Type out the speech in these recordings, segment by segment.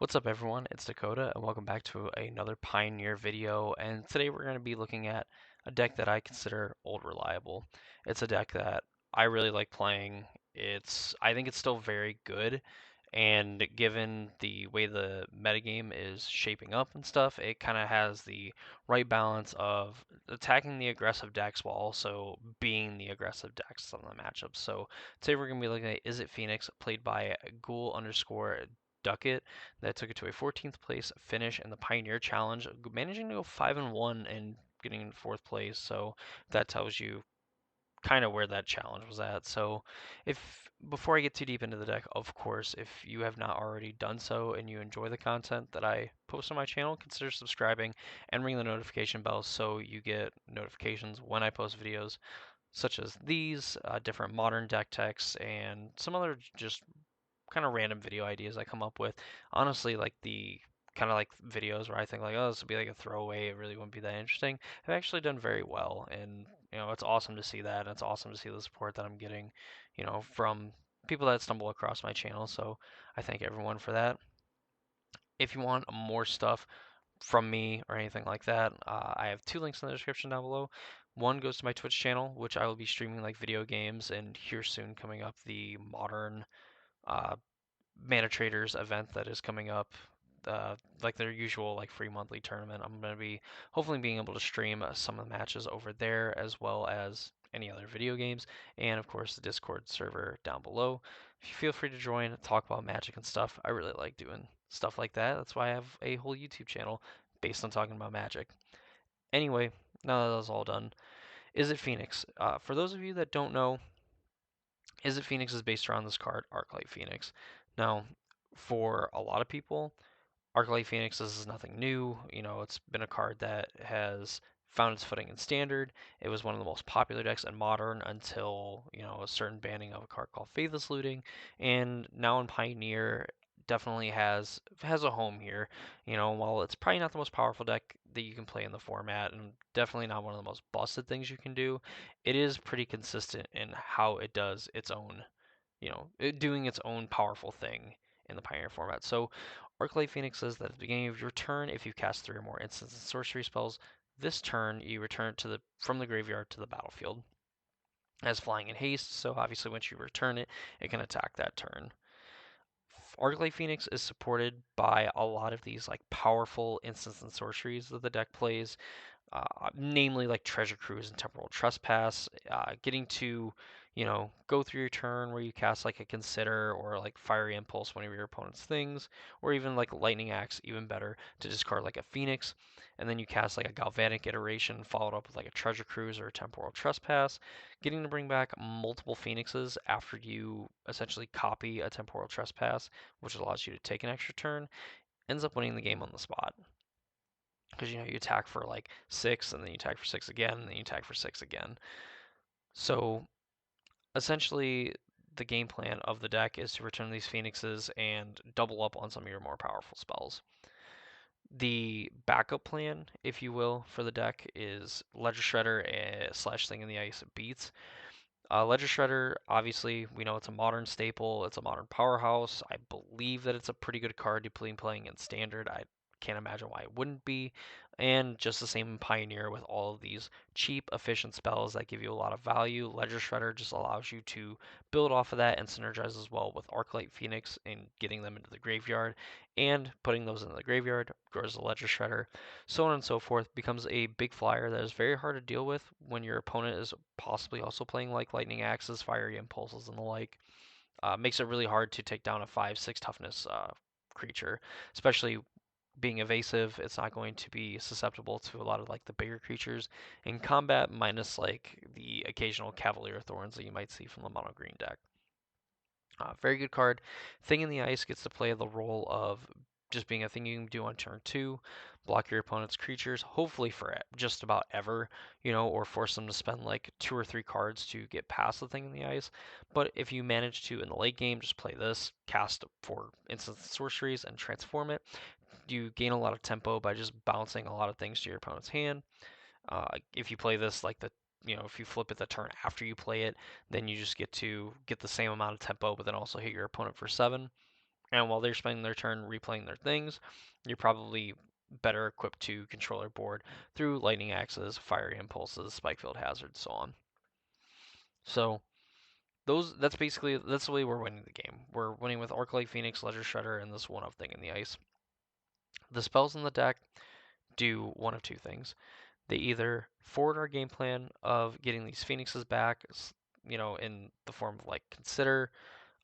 What's up everyone, it's Dakota and welcome back to another Pioneer video, and today we're going to be looking at a deck that I consider old reliable. It's a deck that I really like playing. I think it's still very good, and given the way the metagame is shaping up and stuff, it kind of has the right balance of attacking the aggressive decks while also being the aggressive decks on the matchups. So today we're going to be looking at Izzet Phoenix, played by Ghoul underscore Duckett, that took it to a 14th place finish in the Pioneer Challenge, managing to go 5-1 and getting in fourth place. So that tells you kind of where that challenge was at. So if before I get too deep into the deck, of course, if you have not already done so and you enjoy the content that I post on my channel, consider subscribing and ring the notification bell so you get notifications when I post videos such as these, different modern deck techs, and some other just kind of random video ideas I come up with. Honestly, like the kind of like videos where I think like, oh, this would be like a throwaway, it really wouldn't be that interesting, have actually done very well, and it's awesome to see that, and it's awesome to see the support that I'm getting, from people that stumble across my channel. So I thank everyone for that. If you want more stuff from me or anything like that, I have two links in the description down below. One goes to my Twitch channel, which I will be streaming like video games, and here soon coming up the modern uh, Mana Traders event that is coming up, like their usual like free monthly tournament. I'm going to be hopefully being able to stream some of the matches over there, as well as any other video games, and of course the Discord server down below. If you feel free to join, talk about Magic and stuff. I really like doing stuff like that. That's why I have a whole YouTube channel based on talking about Magic. Anyway, now that that's all done, Izzet Phoenix? For those of you that don't know, Izzet Phoenix is based around this card, Arclight Phoenix. Now, for a lot of people, Arclight Phoenix is nothing new. It's been a card that has found its footing in Standard. It was one of the most popular decks in Modern until, a certain banning of a card called Faithless Looting. And now in Pioneer, definitely has a home here. While it's probably not the most powerful deck that you can play in the format, and definitely not one of the most busted things you can do, it is pretty consistent in how it does its own, doing its own powerful thing in the Pioneer format. So Arclight Phoenix says that at the beginning of your turn, if you cast 3 or more instants and sorcery spells, this turn you return from the graveyard to the battlefield as flying in haste. So obviously, once you return it, it can attack that turn. Arclight Phoenix is supported by a lot of these like powerful instants and sorceries that the deck plays, namely like Treasure Cruise and Temporal Trespass. Getting to, go through your turn where you cast like a Consider or like Fiery Impulse, one of your opponent's things, or even like Lightning Axe, even better, to discard like a Phoenix, and then you cast like a Galvanic Iteration followed up with like a Treasure Cruise or a Temporal Trespass. Getting to bring back multiple Phoenixes after you essentially copy a Temporal Trespass, which allows you to take an extra turn, ends up winning the game on the spot. Because you attack for like 6, and then you attack for 6 again, and then you attack for 6 again. So essentially, the game plan of the deck is to return these Phoenixes and double up on some of your more powerful spells. The backup plan, if you will, for the deck is Ledger Shredder slash Thing in the Ice Beats. Ledger Shredder, obviously, we know it's a modern staple. It's a modern powerhouse. I believe that it's a pretty good card to be playing in Standard. I can't imagine why it wouldn't be. And just the same in Pioneer with all of these cheap, efficient spells that give you a lot of value. Ledger Shredder just allows you to build off of that and synergize as well with Arclight Phoenix and getting them into the graveyard. And putting those into the graveyard grows the Ledger Shredder, so on and so forth. Becomes a big flyer that is very hard to deal with when your opponent is possibly also playing like Lightning Axes, Fiery Impulses, and the like. Makes it really hard to take down a 5-6 toughness creature, especially being evasive. It's not going to be susceptible to a lot of like the bigger creatures in combat, minus like the occasional Cavalier Thorns that you might see from the mono green deck. Very good card. Thing in the Ice gets to play the role of just being a thing you can do on turn 2, block your opponent's creatures, hopefully for just about ever, or force them to spend like 2 or 3 cards to get past the Thing in the Ice. But if you manage to, in the late game, just play this, cast 4 instant sorceries, and transform it, you gain a lot of tempo by just bouncing a lot of things to your opponent's hand. If you play this like if you flip it the turn after you play it, then you just get to get the same amount of tempo, but then also hit your opponent for 7. And while they're spending their turn replaying their things, you're probably better equipped to control their board through lightning axes, fiery impulses, spike field hazards, so on. So that's the way we're winning the game. We're winning with Arclight Phoenix, Ledger Shredder, and this one-up thing in the ice. The spells in the deck do one of two things. They either forward our game plan of getting these Phoenixes back, in the form of like Consider.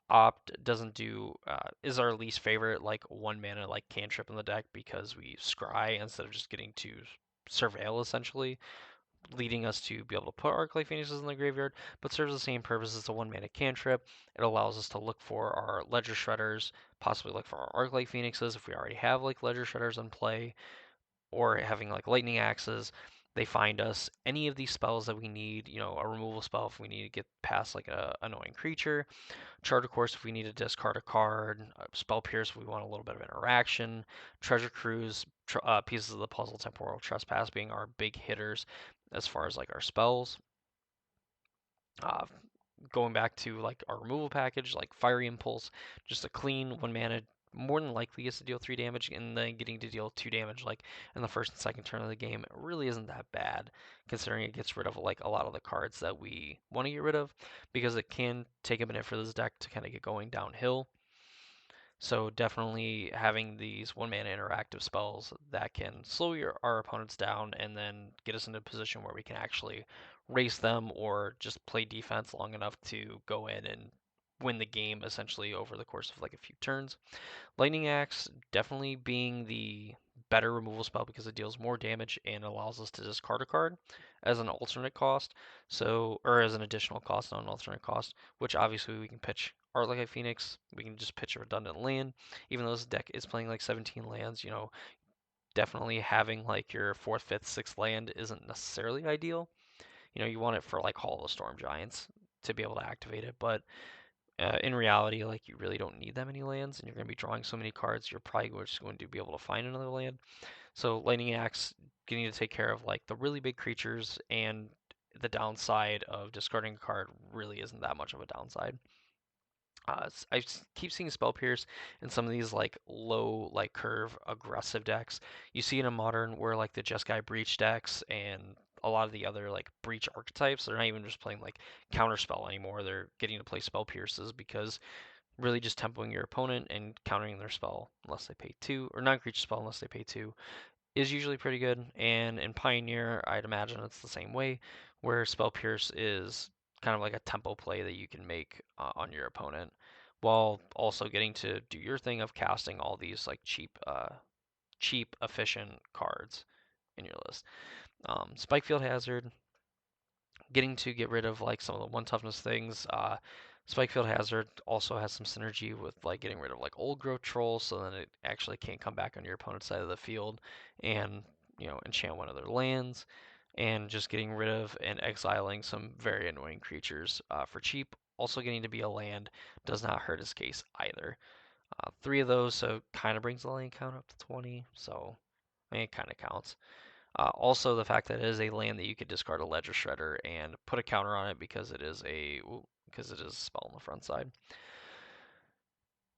Opt doesn't do is our least favorite like 1 mana like cantrip in the deck because we scry instead of just getting to surveil essentially, leading us to be able to put Arclight Phoenixes in the graveyard, but serves the same purpose as a 1 mana cantrip. It allows us to look for our Ledger Shredders, possibly look for our Arclight Phoenixes if we already have like Ledger Shredders in play, or having like Lightning Axes. They find us any of these spells that we need, a removal spell if we need to get past like a annoying creature, Charter Course if we need to discard a card, Spell Pierce if we want a little bit of interaction, Treasure Cruise, Pieces of the Puzzle, Temporal Trespass being our big hitters as far as like our spells. Uh, Going back to like our removal package, like Fiery Impulse, just a clean 1 mana, more than likely gets to deal 3 damage, and then getting to deal 2 damage like in the first and second turn of the game really isn't that bad, considering it gets rid of like a lot of the cards that we want to get rid of, because it can take a minute for this deck to kind of get going downhill. So definitely having these 1 mana interactive spells that can slow our opponents down and then get us into a position where we can actually race them or just play defense long enough to go in and win the game essentially over the course of like a few turns. Lightning Axe definitely being the better removal spell because it deals more damage and allows us to discard a card as an alternate cost, or as an additional cost, not an alternate cost, which obviously we can pitch Art like a Phoenix, we can just pitch a redundant land. Even though this deck is playing like 17 lands, definitely having like your fourth, fifth, sixth land isn't necessarily ideal. You want it for like Hall of the Storm Giants to be able to activate it, but in reality, like you really don't need that many lands, and you're going to be drawing so many cards, you're probably just going to be able to find another land. So Lightning Axe getting to take care of like the really big creatures, and the downside of discarding a card really isn't that much of a downside. I keep seeing Spell Pierce in some of these like low like curve aggressive decks. You see it in Modern where like the Jeskai Breach decks and a lot of the other like Breach archetypes, they're not even just playing like Counterspell anymore. They're getting to play Spell Pierces because really just tempoing your opponent and countering their spell unless they pay 2, or non-creature spell unless they pay 2, is usually pretty good. And in Pioneer, I'd imagine it's the same way, where Spell Pierce is kind of like a tempo play that you can make on your opponent, while also getting to do your thing of casting all these like cheap, efficient cards in your list. Spike Field Hazard, getting to get rid of like some of the one toughness things. Spikefield Hazard also has some synergy with like getting rid of like old growth trolls, so then it actually can't come back on your opponent's side of the field and enchant one of their lands, and just getting rid of and exiling some very annoying creatures for cheap. Also getting to be a land does not hurt his case either. 3 of those, so kind of brings the land count up to 20. So I mean, it kind of counts. Also, the fact that it is a land that you could discard a Ledger Shredder and put a counter on it because it is a spell on the front side.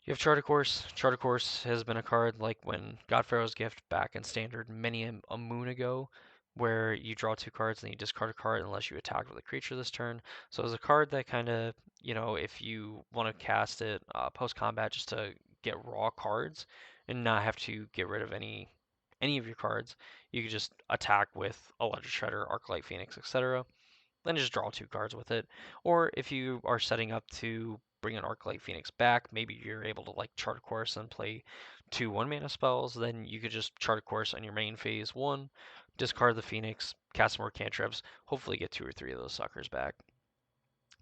You have Charter Course. Charter Course has been a card like when Godpharaoh's Gift back in Standard many a moon ago, where you draw 2 cards and you discard a card unless you attack with a creature this turn. So it's a card that kind of, if you want to cast it post combat just to get raw cards and not have to get rid of any of your cards, you could just attack with a Ledger Shredder, Arclight Phoenix, etc. Then just draw 2 cards with it. Or if you are setting up to bring an Arclight Phoenix back, maybe you're able to like Chart a Course and play 2 1-mana spells, then you could just Chart a Course on your main phase 1, discard the Phoenix, cast more cantrips, hopefully get 2 or 3 of those suckers back.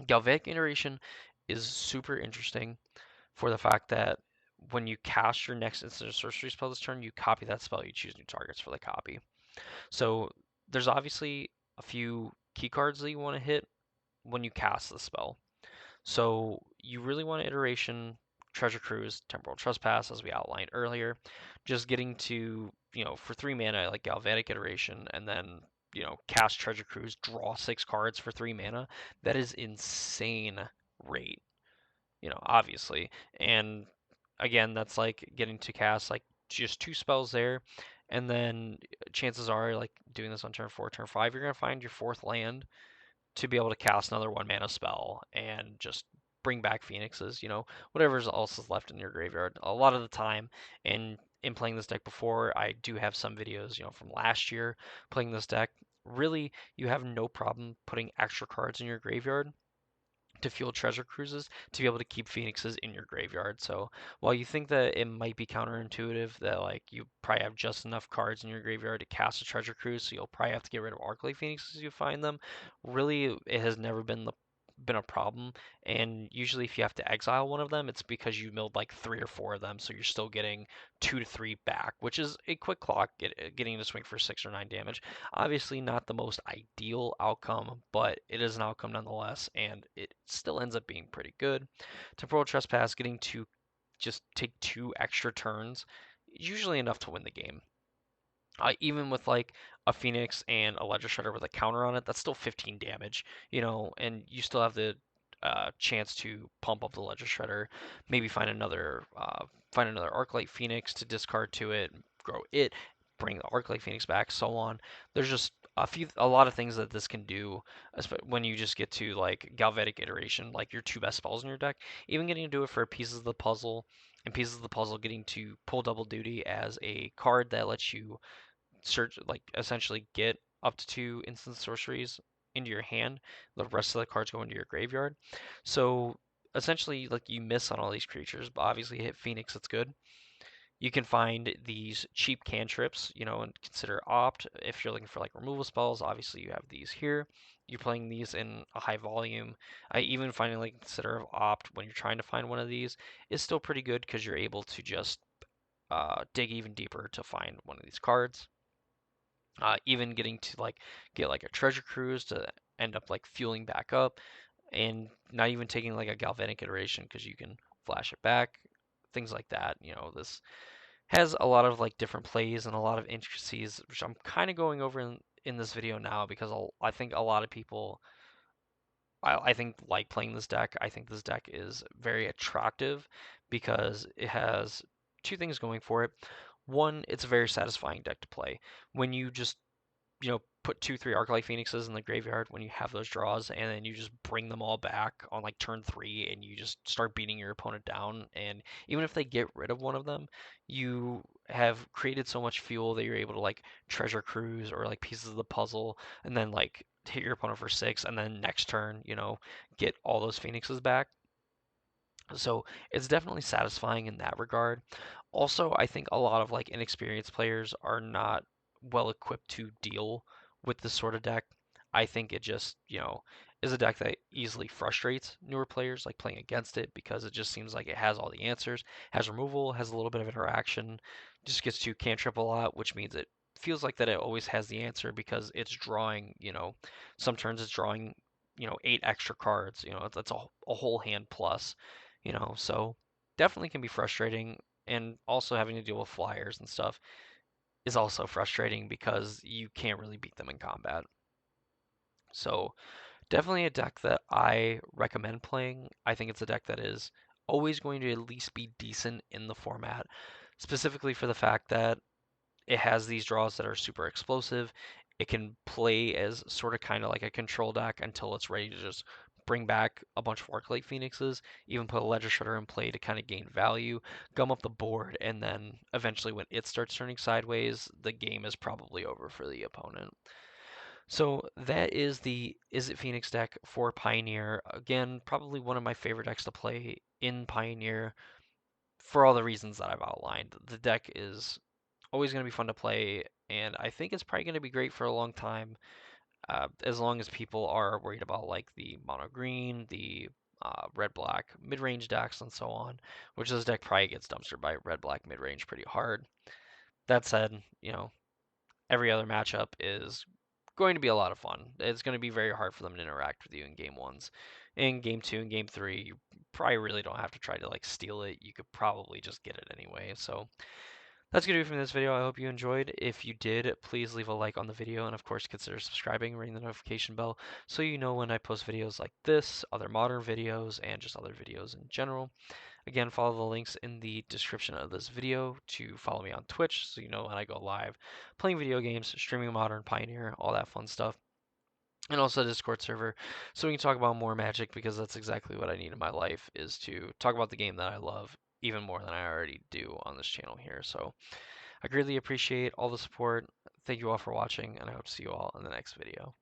Galvanic Iteration is super interesting for the fact that when you cast your next instant or sorcery spell this turn, you copy that spell, you choose new targets for the copy. So there's obviously a few key cards that you want to hit when you cast the spell. So you really want Iteration, Treasure Cruise, Temporal Trespass, as we outlined earlier. Just getting to, for 3 mana, like Galvanic Iteration, and then, cast Treasure Cruise, draw 6 cards for 3 mana. That is insane rate, obviously. And again, that's like getting to cast like just two spells there, and then chances are like doing this on turn 4, turn 5, you're gonna find your fourth land to be able to cast another 1 mana spell and just bring back phoenixes, whatever else is left in your graveyard. A lot of the time, and in playing this deck before, I do have some videos, from last year playing this deck. Really, you have no problem putting extra cards in your graveyard to fuel treasure cruises to be able to keep phoenixes in your graveyard. So while you think that it might be counterintuitive that like you probably have just enough cards in your graveyard to cast a treasure cruise, so you'll probably have to get rid of Arclight Phoenixes as you find them, really it has never been a problem. And usually if you have to exile one of them, it's because you milled like 3 or 4 of them, so you're still getting 2 to 3 back, which is a quick clock, getting to swing for 6 or 9 damage. Obviously not the most ideal outcome, but it is an outcome nonetheless, and it still ends up being pretty good. Temporal Trespass, getting to just take 2 extra turns, usually enough to win the game. Even with like a Phoenix and a Ledger Shredder with a counter on it, that's still 15 damage, and you still have the chance to pump up the Ledger Shredder, maybe find another Arclight Phoenix to discard to it, grow it, bring the Arclight Phoenix back, so on. There's just a lot of things that this can do when you just get to like Galvanic Iteration, like your 2 best spells in your deck. Even getting to do it for Pieces of the Puzzle, and Pieces of the Puzzle getting to pull Double Duty as a card that lets you search, like essentially get up to 2 instant sorceries into your hand. The rest of the cards go into your graveyard. So essentially, like you miss on all these creatures, but obviously hit Phoenix, it's good. You can find these cheap cantrips, and consider opt if you're looking for like removal spells. Obviously, you have these here. You're playing these in a high volume. I even finding like consider opt when you're trying to find one of these is still pretty good because you're able to just dig even deeper to find one of these cards. Even getting to like get like a treasure cruise to end up like fueling back up, and not even taking like a galvanic iteration because you can flash it back, things like that. This has a lot of like different plays and a lot of intricacies, which I'm kind of going over in this video now because I think a lot of people I think like playing this deck. I think this deck is very attractive because it has 2 things going for it. One, it's a very satisfying deck to play when you just put 2, 3 Arclight Phoenixes in the graveyard when you have those draws, and then you just bring them all back on like turn 3, and you just start beating your opponent down. And even if they get rid of one of them, you have created so much fuel that you're able to like treasure cruise or like pieces of the puzzle, and then like hit your opponent for 6, and then next turn, get all those Phoenixes back. So it's definitely satisfying in that regard. Also, I think a lot of like inexperienced players are not well equipped to deal with this sort of deck. I think it just, is a deck that easily frustrates newer players like playing against it because it just seems like it has all the answers, has removal, has a little bit of interaction, just gets to cantrip a lot, which means it feels like that it always has the answer because it's drawing, some turns it's drawing, 8 extra cards, that's a whole hand plus, so definitely can be frustrating. And also having to deal with flyers and stuff is also frustrating because you can't really beat them in combat. So definitely a deck that I recommend playing. I think it's a deck that is always going to at least be decent in the format, specifically for the fact that it has these draws that are super explosive. It can play as sort of kind of like a control deck until it's ready to just bring back a bunch of Arclight Phoenixes, even put a Ledger Shredder in play to kind of gain value, gum up the board, and then eventually when it starts turning sideways, the game is probably over for the opponent. So that is the Izzet Phoenix deck for Pioneer. Again, probably one of my favorite decks to play in Pioneer for all the reasons that I've outlined. The deck is always going to be fun to play, and I think it's probably going to be great for a long time, as long as people are worried about like the mono green, the red black mid range decks, and so on. Which this deck probably gets dumpstered by red black mid range pretty hard. That said, every other matchup is going to be a lot of fun. It's going to be very hard for them to interact with you in game ones. In game 2 and game 3, you probably really don't have to try to like steal it. You could probably just get it anyway. So that's going to be from this video. I hope you enjoyed. If you did, please leave a like on the video, and of course consider subscribing, ring the notification bell so you know when I post videos like this, other modern videos, and just other videos in general. Again, follow the links in the description of this video to follow me on Twitch so you know when I go live playing video games, streaming Modern Pioneer, all that fun stuff. And also a Discord server so we can talk about more Magic because that's exactly what I need in my life is to talk about the game that I love even more than I already do on this channel here. So I greatly appreciate all the support. Thank you all for watching, and I hope to see you all in the next video.